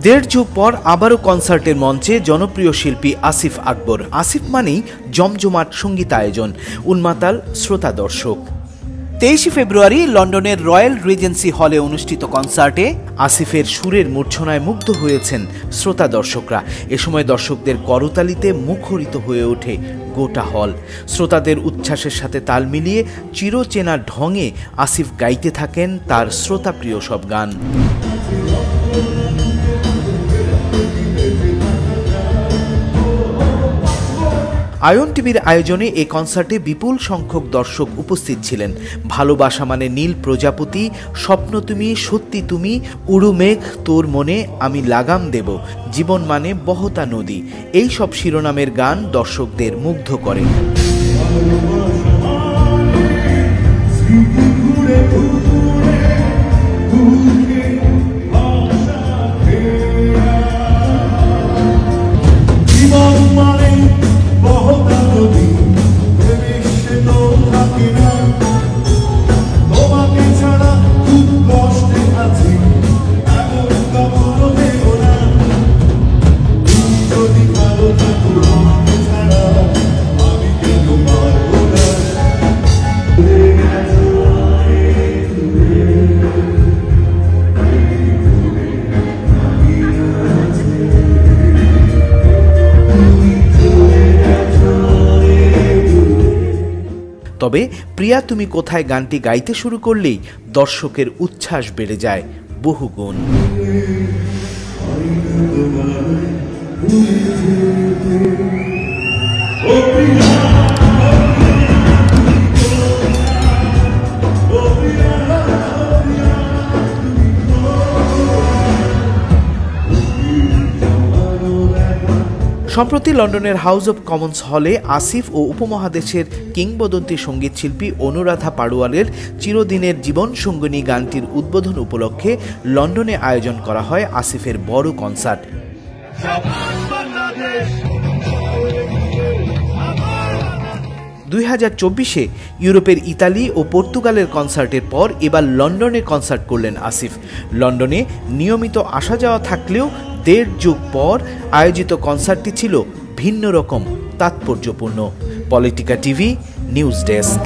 দেড় যুগ পর আবারও কনসার্টের মঞ্চে জনপ্রিয় শিল্পী আসিফ আকবর। আসিফ মানেই জমজমাট সঙ্গীত আয়োজন, উন্মাতাল শ্রোতা দর্শক। 23 ফেব্রুয়ারি লন্ডনের রয়্যাল রিজেন্সি হলে অনুষ্ঠিত কনসার্টে আসিফের সুরের মূর্ছনায় মুগ্ধ হয়েছেন শ্রোতা দর্শকরা। এ সময় দর্শকদের করতালিতে মুখরিত হয়ে ওঠে গোটা হল। শ্রোতাদের উচ্ছ্বাসের সাথে তাল মিলিয়ে চিরচেনা ঢঙে আসিফ গাইতে থাকেন তার শ্রোতাপ্রিয় সব গান। আয়ন টিভির আয়োজনে এই কনসার্টে বিপুল সংখ্যক দর্শক উপস্থিত ছিলেন। ভালোবাসা মানে নীল প্রজাপতি, স্বপ্ন তুমি, সত্যি তুমি, উড়ু মেঘ তোর মনে, আমি লাগাম দেব, জীবন মানে বহতা নদী, এই সব শিরোনামের গান দর্শকদের মুগ্ধ করে। তবে প্রিয়া তুমি কোথায় গানটি গাইতে শুরু করলেই দর্শকের উচ্ছ্বাস বেড়ে যায় বহুগুণ। সম্প্রতি লন্ডনের হাউস অব কমন্স হলে আসিফ ও উপমহাদেশের কিংবদন্তি সঙ্গীত শিল্পী অনুরাধা পাড়োয়ালের চিরদিনের জীবন সঙ্গিনী গানটির উদ্বোধন উপলক্ষে লন্ডনে আয়োজন করা হয় আসিফের বড় কনসার্ট। 2024-এ ইউরোপের ইতালি ও পর্তুগালের কনসার্টের পর এবার লন্ডনে কনসার্ট করলেন আসিফ। লন্ডনে নিয়মিত আসা যাওয়া থাকলেও দেড় যুগ পর আয়োজিত কনসার্টটি ছিল ভিন্ন রকম তাৎপর্যপূর্ণ। Politika TV news desk.